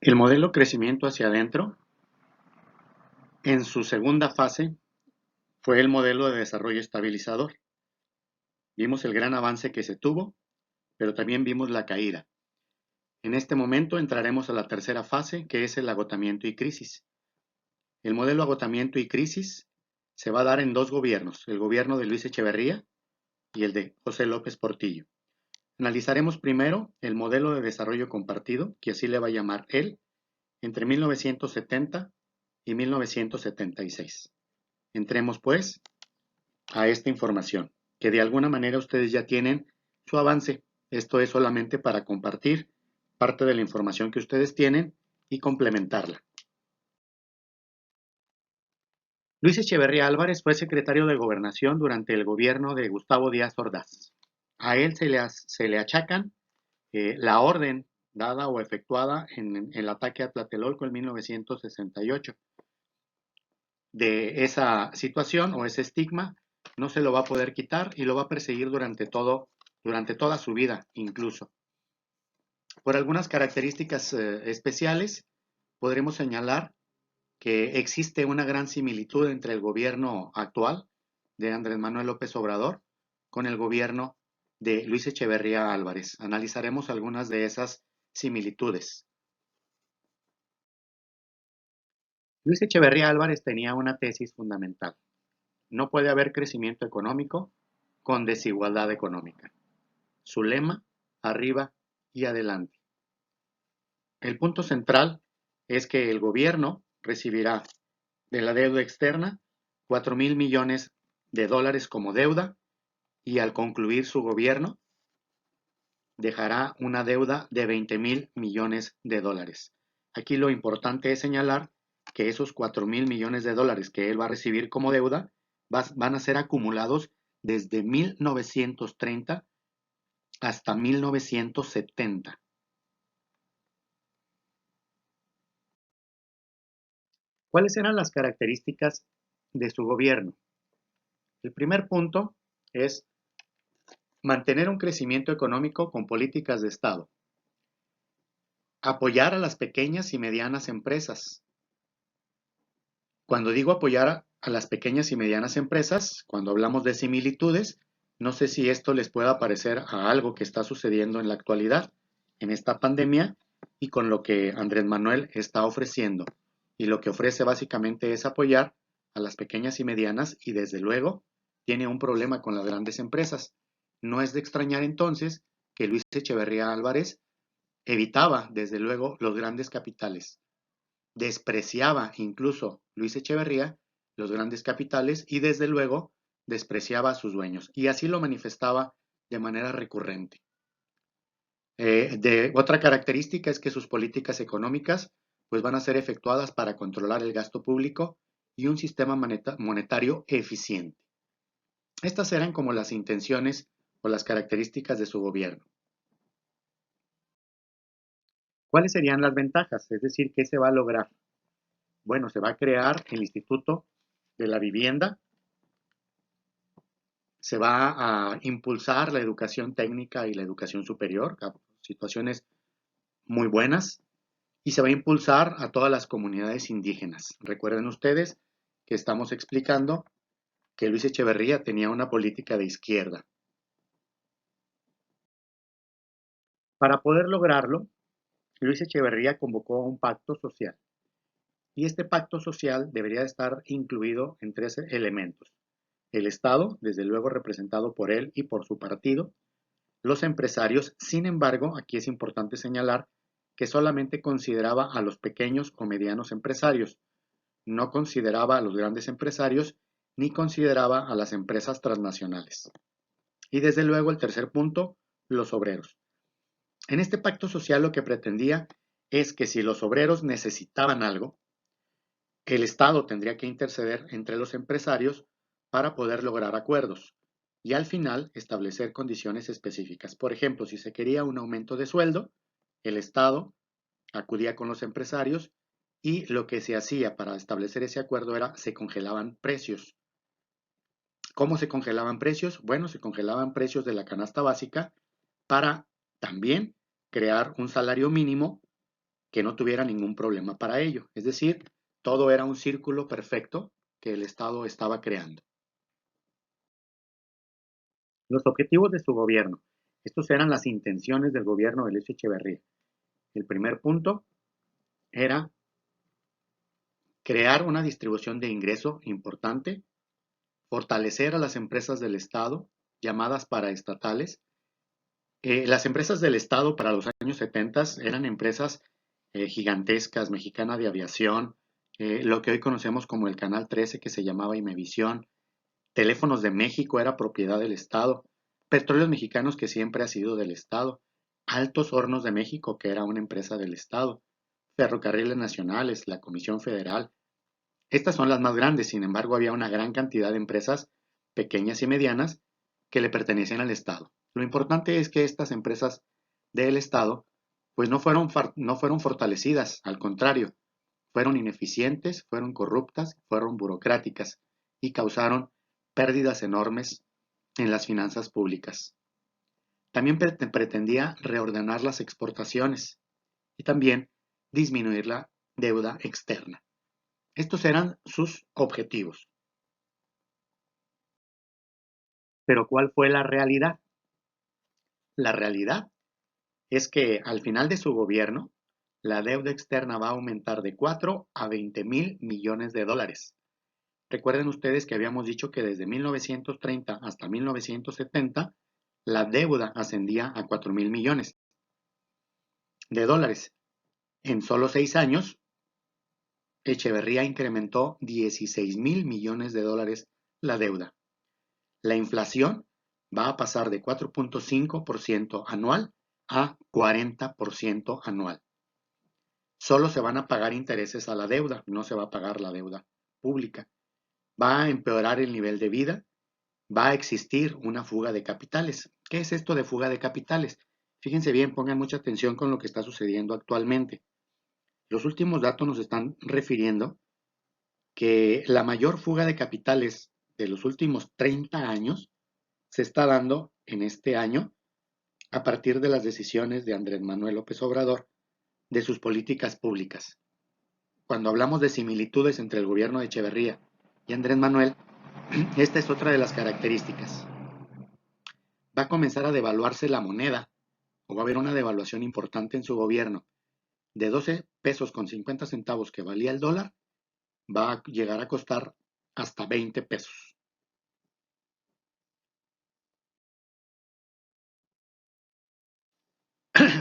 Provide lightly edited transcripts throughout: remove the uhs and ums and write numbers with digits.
El modelo crecimiento hacia adentro, en su segunda fase, fue el modelo de desarrollo estabilizador. Vimos el gran avance que se tuvo, pero también vimos la caída. En este momento entraremos a la tercera fase, que es el agotamiento y crisis. El modelo agotamiento y crisis se va a dar en dos gobiernos, el gobierno de Luis Echeverría y el de José López Portillo. Analizaremos primero el modelo de desarrollo compartido, que así le va a llamar él, entre 1970 y 1976. Entremos pues a esta información, que de alguna manera ustedes ya tienen su avance. Esto es solamente para compartir parte de la información que ustedes tienen y complementarla. Luis Echeverría Álvarez fue secretario de Gobernación durante el gobierno de Gustavo Díaz Ordaz. A él se le achacan la orden dada o efectuada en el ataque a Tlatelolco en 1968. De esa situación o ese estigma no se lo va a poder quitar y lo va a perseguir durante toda su vida incluso. Por algunas características especiales podremos señalar que existe una gran similitud entre el gobierno actual de Andrés Manuel López Obrador con el gobierno de Luis Echeverría Álvarez. Analizaremos algunas de esas similitudes. Luis Echeverría Álvarez tenía una tesis fundamental. No puede haber crecimiento económico con desigualdad económica. Su lema, arriba y adelante. El punto central es que el gobierno recibirá de la deuda externa 4,000 millones de dólares como deuda y al concluir su gobierno dejará una deuda de 20,000 millones de dólares. Aquí lo importante es señalar que esos 4,000 millones de dólares que él va a recibir como deuda van a ser acumulados desde 1930 hasta 1970. ¿Cuáles eran las características de su gobierno? El primer punto es mantener un crecimiento económico con políticas de Estado. Apoyar a las pequeñas y medianas empresas. Cuando digo apoyar a las pequeñas y medianas empresas, cuando hablamos de similitudes, no sé si esto les pueda parecer a algo que está sucediendo en la actualidad, en esta pandemia, y con lo que Andrés Manuel está ofreciendo. Y lo que ofrece básicamente es apoyar a las pequeñas y medianas y desde luego tiene un problema con las grandes empresas. No es de extrañar entonces que Luis Echeverría Álvarez evitaba desde luego los grandes capitales. Despreciaba incluso Luis Echeverría los grandes capitales y desde luego despreciaba a sus dueños y así lo manifestaba de manera recurrente. Otra característica es que sus políticas económicas pues van a ser efectuadas para controlar el gasto público y un sistema monetario eficiente. Estas eran como las intenciones o las características de su gobierno. ¿Cuáles serían las ventajas? Es decir, ¿qué se va a lograr? Bueno, se va a crear el Instituto de la Vivienda, se va a impulsar la educación técnica y la educación superior, situaciones muy buenas, y se va a impulsar a todas las comunidades indígenas. Recuerden ustedes que estamos explicando que Luis Echeverría tenía una política de izquierda. Para poder lograrlo, Luis Echeverría convocó un pacto social. Y este pacto social debería estar incluido en 3 elementos. El Estado, desde luego representado por él y por su partido, los empresarios, sin embargo, aquí es importante señalar que solamente consideraba a los pequeños o medianos empresarios, no consideraba a los grandes empresarios ni consideraba a las empresas transnacionales. Y desde luego el tercer punto, los obreros. En este pacto social lo que pretendía es que si los obreros necesitaban algo, el Estado tendría que interceder entre los empresarios para poder lograr acuerdos y al final establecer condiciones específicas. Por ejemplo, si se quería un aumento de sueldo, el Estado acudía con los empresarios y lo que se hacía para establecer ese acuerdo era se congelaban precios. ¿Cómo se congelaban precios? Bueno, se congelaban precios de la canasta básica para también crear un salario mínimo que no tuviera ningún problema para ello. Es decir, todo era un círculo perfecto que el Estado estaba creando. Los objetivos de su gobierno. Estos eran las intenciones del gobierno de Luis Echeverría. El primer punto era crear una distribución de ingreso importante, fortalecer a las empresas del Estado, llamadas paraestatales. Las empresas del Estado para los años 70 eran empresas gigantescas, Mexicana de Aviación, lo que hoy conocemos como el Canal 13, que se llamaba Imevisión, Teléfonos de México era propiedad del Estado, Petróleos Mexicanos, que siempre ha sido del Estado, Altos Hornos de México, que era una empresa del Estado, Ferrocarriles Nacionales, la Comisión Federal. Estas son las más grandes, sin embargo, había una gran cantidad de empresas pequeñas y medianas que le pertenecían al Estado. Lo importante es que estas empresas del Estado pues no fueron fortalecidas, al contrario, fueron ineficientes, fueron corruptas, fueron burocráticas y causaron pérdidas enormes en las finanzas públicas. También pretendía reordenar las exportaciones y también disminuir la deuda externa. Estos eran sus objetivos. Pero ¿cuál fue la realidad? La realidad es que al final de su gobierno, la deuda externa va a aumentar de 4 a 20 mil millones de dólares. Recuerden ustedes que habíamos dicho que desde 1930 hasta 1970 la deuda ascendía a 4 mil millones de dólares. En solo 6 años, Echeverría incrementó 16 mil millones de dólares la deuda. La inflación va a pasar de 4.5% anual a 40% anual. Solo se van a pagar intereses a la deuda, no se va a pagar la deuda pública. Va a empeorar el nivel de vida, va a existir una fuga de capitales. ¿Qué es esto de fuga de capitales? Fíjense bien, pongan mucha atención con lo que está sucediendo actualmente. Los últimos datos nos están refiriendo que la mayor fuga de capitales de los últimos 30 años se está dando en este año a partir de las decisiones de Andrés Manuel López Obrador de sus políticas públicas. Cuando hablamos de similitudes entre el gobierno de Echeverría y Andrés Manuel, esta es otra de las características. Va a comenzar a devaluarse la moneda, o va a haber una devaluación importante en su gobierno. De 12 pesos con 50 centavos que valía el dólar, va a llegar a costar hasta 20 pesos.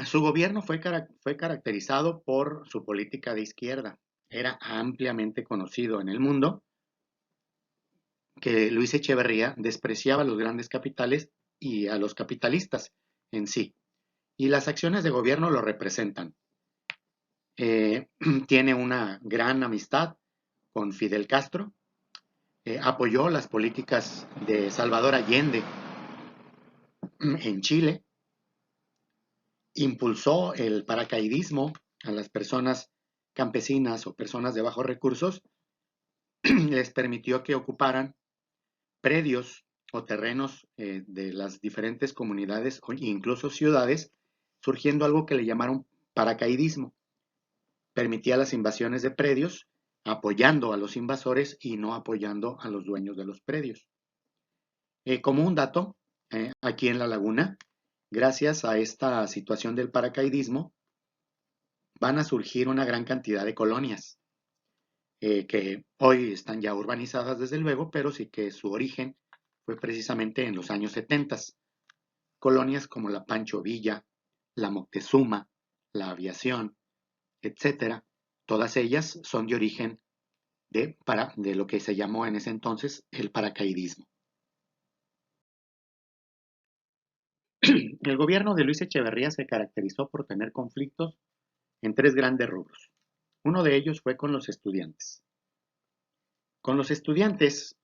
Su gobierno fue caracterizado por su política de izquierda. Era ampliamente conocido en el mundo que Luis Echeverría despreciaba a los grandes capitales y a los capitalistas en sí. Y las acciones de gobierno lo representan. Tiene una gran amistad con Fidel Castro, apoyó las políticas de Salvador Allende en Chile, impulsó el paracaidismo a las personas campesinas o personas de bajos recursos, les permitió que ocuparan predios o terrenos de las diferentes comunidades o incluso ciudades, surgiendo algo que le llamaron paracaidismo. Permitía las invasiones de predios, apoyando a los invasores y no apoyando a los dueños de los predios. Como un dato, aquí en La Laguna, gracias a esta situación del paracaidismo, van a surgir una gran cantidad de colonias, que hoy están ya urbanizadas desde luego, pero sí que su origen fue precisamente en los años 70. Colonias como la Pancho Villa, la Moctezuma, la Aviación, etcétera, todas ellas son de origen de lo que se llamó en ese entonces el paracaidismo. El gobierno de Luis Echeverría se caracterizó por tener conflictos en 3 grandes rubros. Uno de ellos fue con los estudiantes. Con los estudiantes,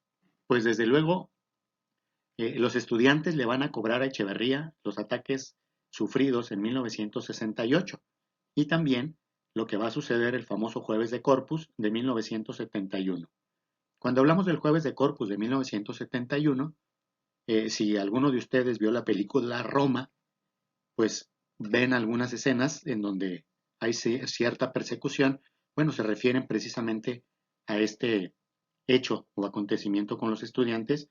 pues desde luego, los estudiantes le van a cobrar a Echeverría los ataques sufridos en 1968 y también lo que va a suceder el famoso Jueves de Corpus de 1971. Cuando hablamos del Jueves de Corpus de 1971, si alguno de ustedes vio la película Roma, pues ven algunas escenas en donde hay cierta persecución, bueno, se refieren precisamente a este hecho o acontecimiento con los estudiantes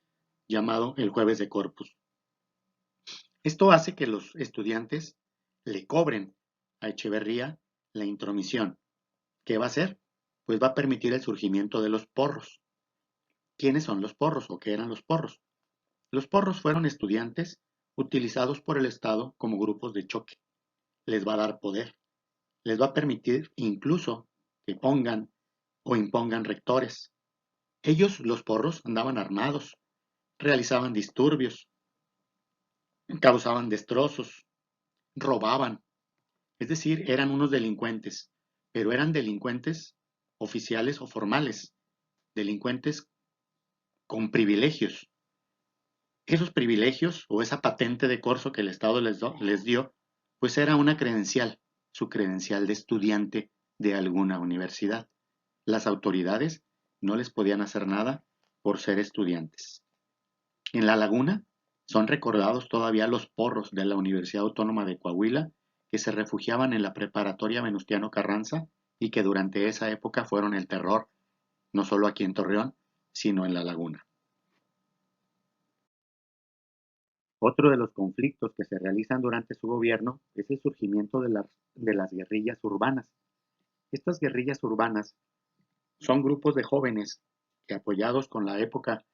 llamado el Jueves de Corpus. Esto hace que los estudiantes le cobren a Echeverría la intromisión. ¿Qué va a hacer? Pues va a permitir el surgimiento de los porros. ¿Quiénes son los porros o qué eran los porros? Los porros fueron estudiantes utilizados por el Estado como grupos de choque. Les va a dar poder. Les va a permitir incluso que pongan o impongan rectores. Ellos, los porros, andaban armados, realizaban disturbios, causaban destrozos, robaban. Es decir, eran unos delincuentes, pero eran delincuentes oficiales o formales, delincuentes con privilegios. Esos privilegios o esa patente de corso que el Estado les dio, pues era una credencial, su credencial de estudiante de alguna universidad. Las autoridades no les podían hacer nada por ser estudiantes. En La Laguna son recordados todavía los porros de la Universidad Autónoma de Coahuila que se refugiaban en la preparatoria Venustiano Carranza y que durante esa época fueron el terror, no solo aquí en Torreón, sino en La Laguna. Otro de los conflictos que se realizan durante su gobierno es el surgimiento de las guerrillas urbanas. Estas guerrillas urbanas son grupos de jóvenes que, apoyados con la época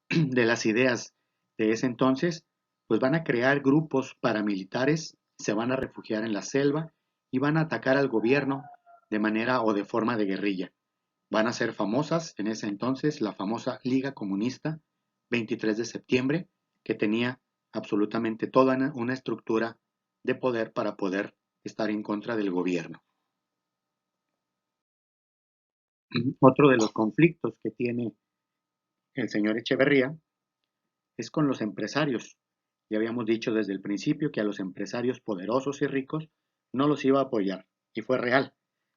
de las ideas de ese entonces, pues van a crear grupos paramilitares, se van a refugiar en la selva y van a atacar al gobierno de manera o de forma de guerrilla. Van a ser famosas en ese entonces la famosa Liga Comunista 23 de septiembre, que tenía absolutamente toda una estructura de poder para poder estar en contra del gobierno. Otro de los conflictos que tiene el señor Echeverría es con los empresarios. Ya habíamos dicho desde el principio que a los empresarios poderosos y ricos no los iba a apoyar, y fue real,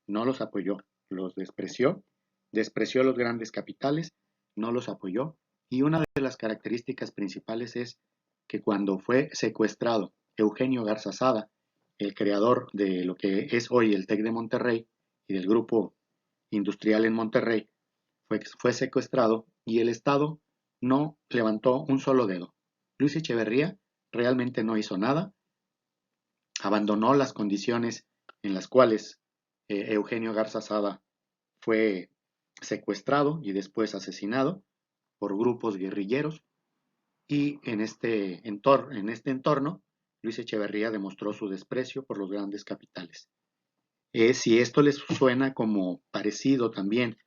no los apoyó, los despreció los grandes capitales, no los apoyó, y una de las características principales es que cuando fue secuestrado Eugenio Garza Sada, el creador de lo que es hoy el TEC de Monterrey y del grupo industrial en Monterrey, fue secuestrado y el Estado no levantó un solo dedo. Luis Echeverría realmente no hizo nada, abandonó las condiciones en las cuales Eugenio Garza Sada fue secuestrado y después asesinado por grupos guerrilleros, y en este entorno Luis Echeverría demostró su desprecio por los grandes capitales. Si esto les suena como parecido también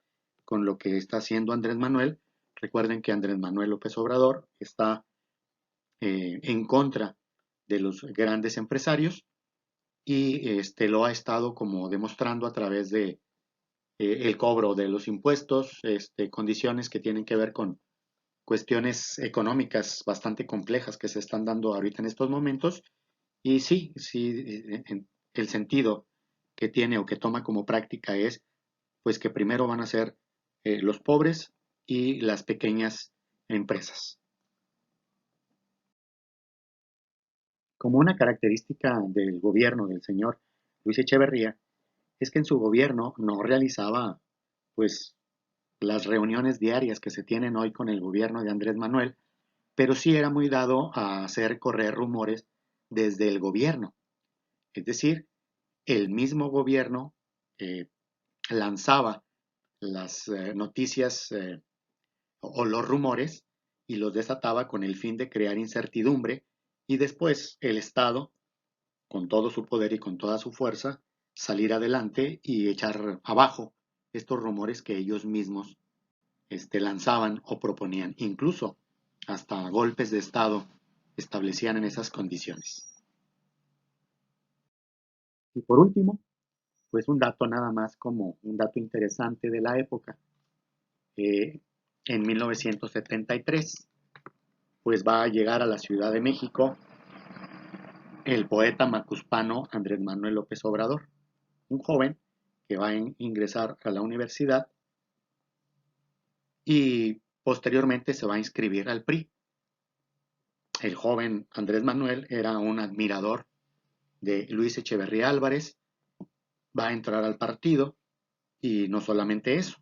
con lo que está haciendo Andrés Manuel, recuerden que Andrés Manuel López Obrador está en contra de los grandes empresarios y lo ha estado como demostrando a través de el cobro de los impuestos, condiciones que tienen que ver con cuestiones económicas bastante complejas que se están dando ahorita en estos momentos. Y sí, el sentido que tiene o que toma como práctica es pues que primero van a ser los pobres y las pequeñas empresas. Como una característica del gobierno del señor Luis Echeverría es que en su gobierno no realizaba pues las reuniones diarias que se tienen hoy con el gobierno de Andrés Manuel, pero sí era muy dado a hacer correr rumores desde el gobierno. Es decir, el mismo gobierno lanzaba las noticias o los rumores y los desataba con el fin de crear incertidumbre, y después el Estado, con todo su poder y con toda su fuerza, salir adelante y echar abajo estos rumores que ellos mismos lanzaban o proponían. Incluso hasta golpes de Estado establecían en esas condiciones. Y por último, pues un dato nada más como un dato interesante de la época. En 1973, pues va a llegar a la Ciudad de México el poeta macuspano Andrés Manuel López Obrador, un joven que va a ingresar a la universidad y posteriormente se va a inscribir al PRI. El joven Andrés Manuel era un admirador de Luis Echeverría Álvarez va a entrar al partido y no solamente eso,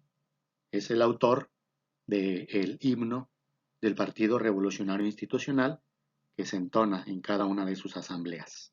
es el autor del himno del Partido Revolucionario Institucional que se entona en cada una de sus asambleas.